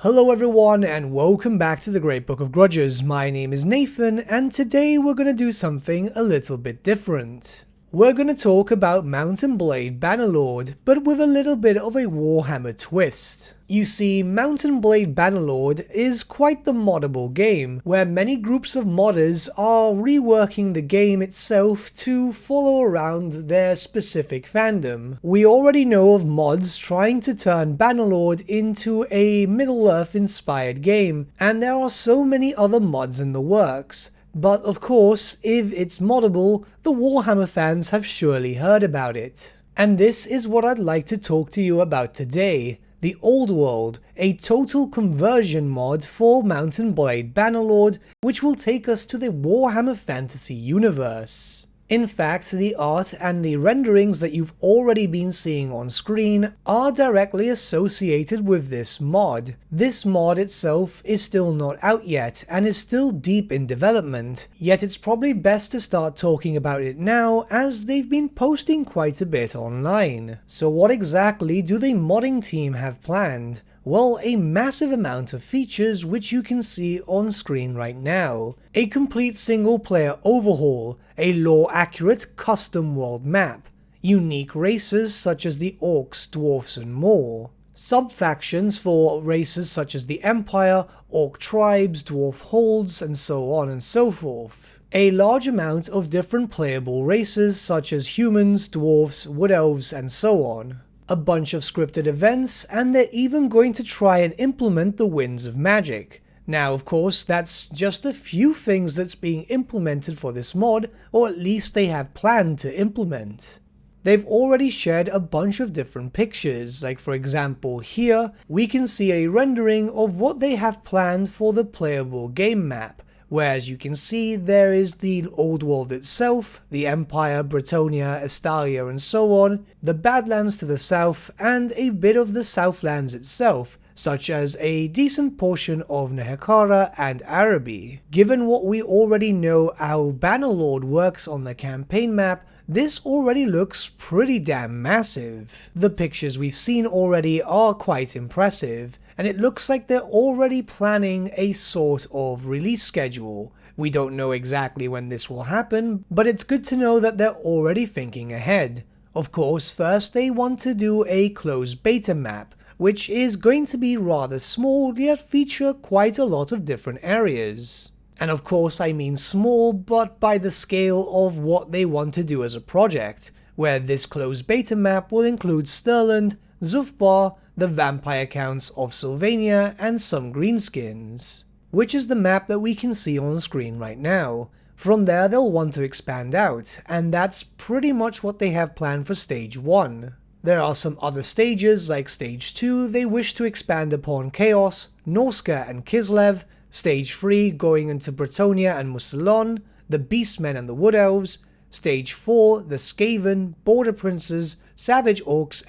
Hello everyone and welcome back to the Great Book of Grudges. My name is Nathan and today we're going to do something a little bit different. We're going to talk about Mount and Blade Bannerlord, but with a little bit of a Warhammer twist. You see, Mount and Blade Bannerlord is quite the moddable game, where many groups of modders are reworking the game itself to follow around their specific fandom. We already know of mods trying to turn Bannerlord into a Middle-earth inspired game, and there are so many other mods in the works. But of course, if it's moddable, the Warhammer fans have surely heard about it. And this is what I'd like to talk to you about today. The Old World, a total conversion mod for Mount and Blade Bannerlord, which will take us to the Warhammer Fantasy universe. In fact, the art and the renderings that you've already been seeing on screen are directly associated with this mod. This mod itself is still not out yet and is still deep in development, yet it's probably best to start talking about it now as they've been posting quite a bit online. So what exactly do the modding team have planned? Well, a massive amount of features which you can see on screen right now. A complete single player overhaul, a lore-accurate custom world map, unique races such as the orcs, dwarfs and more, sub-factions for races such as the Empire, orc tribes, dwarf holds and so on and so forth. A large amount of different playable races such as humans, dwarfs, wood elves and so on. A bunch of scripted events, and they're even going to try and implement the Winds of Magic. Now of course that's just a few things that's being implemented for this mod, or at least they have planned to implement. They've already shared a bunch of different pictures, like for example here we can see a rendering of what they have planned for the playable game map. Where as you can see there is the Old World itself, the Empire, Bretonnia, Estalia and so on, the Badlands to the south, and a bit of the Southlands itself, such as a decent portion of Nehekara and Araby. Given what we already know how Bannerlord works on the campaign map, this already looks pretty damn massive. The pictures we've seen already are quite impressive, and it looks like they're already planning a sort of release schedule. We don't know exactly when this will happen, but it's good to know that they're already thinking ahead. Of course, first they want to do a closed beta map, which is going to be rather small yet feature quite a lot of different areas. And of course I mean small, but by the scale of what they want to do as a project, where this closed beta map will include Stirland, Zufbar, the vampire counts of Sylvania and some greenskins, which is the map that we can see on screen right now. From there they'll want to expand out, and that's pretty much what they have planned for stage 1. There are some other stages like stage 2 they wish to expand upon Chaos, Norska and Kislev, stage 3 going into Bretonnia and Musalon, the Beastmen and the Wood Elves, stage 4 the Skaven, Border Princes, Savage Orcs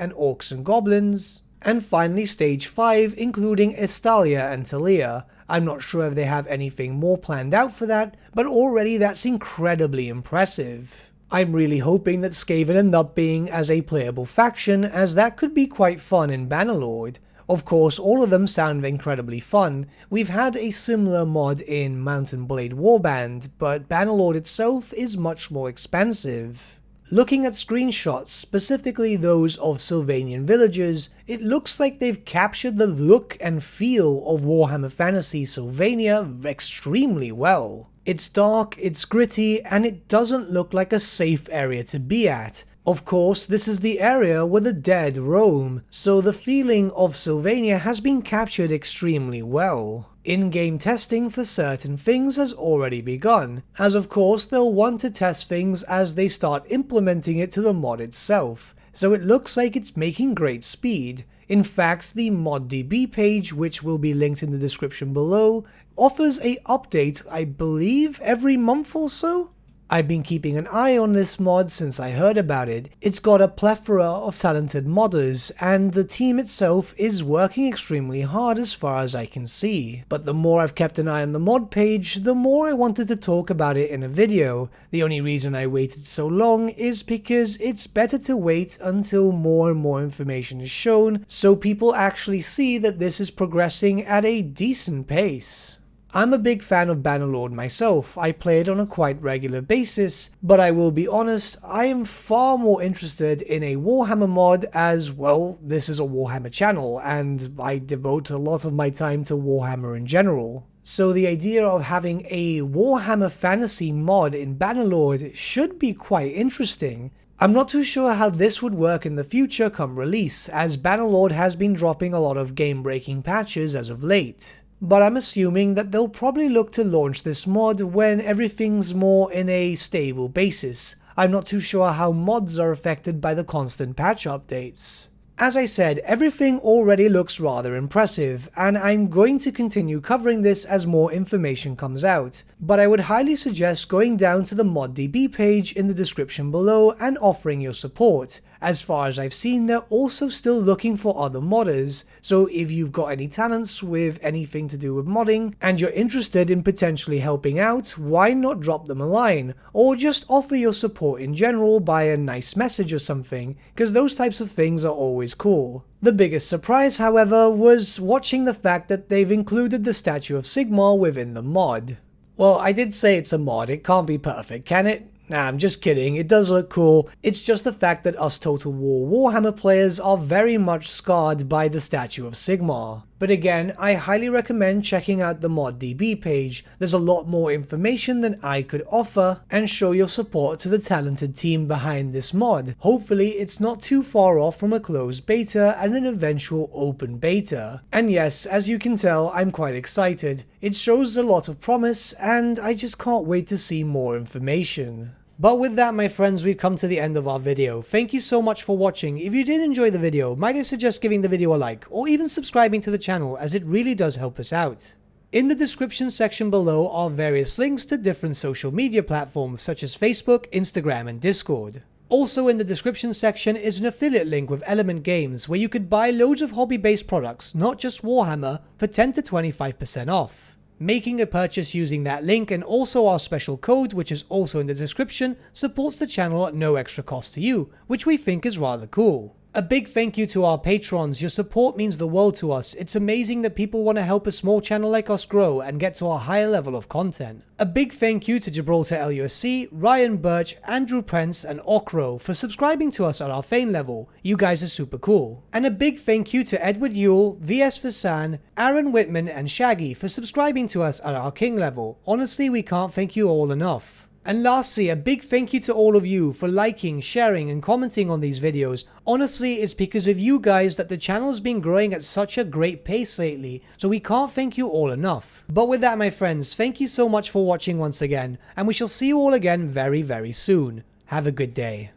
and Goblins, and finally stage 5 including Estalia and Talia. I'm not sure if they have anything more planned out for that, but already that's incredibly impressive. I'm really hoping that Skaven end up being as a playable faction, as that could be quite fun in Bannerlord. Of course, all of them sound incredibly fun. We've had a similar mod in Mount and Blade Warband, but Bannerlord itself is much more expansive. Looking at screenshots, specifically those of Sylvanian villages, it looks like they've captured the look and feel of Warhammer Fantasy Sylvania extremely well. It's dark, it's gritty, and it doesn't look like a safe area to be at. Of course, this is the area where the dead roam, so the feeling of Sylvania has been captured extremely well. In-game testing for certain things has already begun, as of course they'll want to test things as they start implementing it to the mod itself, so it looks like it's making great speed. In fact, the ModDB page, which will be linked in the description below, offers a update, I believe, every month or so? I've been keeping an eye on this mod since I heard about it. It's got a plethora of talented modders, and the team itself is working extremely hard as far as I can see. But the more I've kept an eye on the mod page, the more I wanted to talk about it in a video. The only reason I waited so long is because it's better to wait until more and more information is shown, so people actually see that this is progressing at a decent pace. I'm a big fan of Bannerlord myself. I play it on a quite regular basis, but I will be honest, I am far more interested in a Warhammer mod as, well, this is a Warhammer channel, and I devote a lot of my time to Warhammer in general. So the idea of having a Warhammer fantasy mod in Bannerlord should be quite interesting. I'm not too sure how this would work in the future come release, as Bannerlord has been dropping a lot of game-breaking patches as of late. But I'm assuming that they'll probably look to launch this mod when everything's more in a stable basis. I'm not too sure how mods are affected by the constant patch updates. As I said, everything already looks rather impressive, and I'm going to continue covering this as more information comes out, but I would highly suggest going down to the ModDB page in the description below and offering your support. As far as I've seen, they're also still looking for other modders, so if you've got any talents with anything to do with modding, and you're interested in potentially helping out, why not drop them a line, or just offer your support in general by a nice message or something, because those types of things are always cool. The biggest surprise, however, was watching the fact that they've included the statue of Sigmar within the mod. Well, I did say it's a mod, it can't be perfect, can it? Nah, I'm just kidding, it does look cool. It's just the fact that us Total War Warhammer players are very much scarred by the statue of Sigmar. But again, I highly recommend checking out the ModDB page. There's a lot more information than I could offer, and show your support to the talented team behind this mod. Hopefully it's not too far off from a closed beta and an eventual open beta. And yes, as you can tell, I'm quite excited. It shows a lot of promise, and I just can't wait to see more information. But with that, my friends, we've come to the end of our video. Thank you so much for watching. If you did enjoy the video, might I suggest giving the video a like, or even subscribing to the channel, as it really does help us out. In the description section below are various links to different social media platforms such as Facebook, Instagram, and Discord. Also in the description section is an affiliate link with Element Games, where you could buy loads of hobby-based products, not just Warhammer, for 10 to 25% off. Making a purchase using that link and also our special code, which is also in the description, supports the channel at no extra cost to you, which we think is rather cool. A big thank you to our patrons. Your support means the world to us. It's amazing that people want to help a small channel like us grow and get to a higher level of content. A big thank you to Gibraltar LUSC, Ryan Bertsche, Andrew Prince, and Okro for subscribing to us at our Fane level. You guys are super cool. And a big thank you to Edward Yule, VS Vasan, Aaron Whitman, and Shaggy for subscribing to us at our King level. Honestly, we can't thank you all enough. And lastly, a big thank you to all of you for liking, sharing, and commenting on these videos. Honestly, it's because of you guys that the channel's been growing at such a great pace lately, so we can't thank you all enough. But with that, my friends, thank you so much for watching once again, and we shall see you all again very, very soon. Have a good day.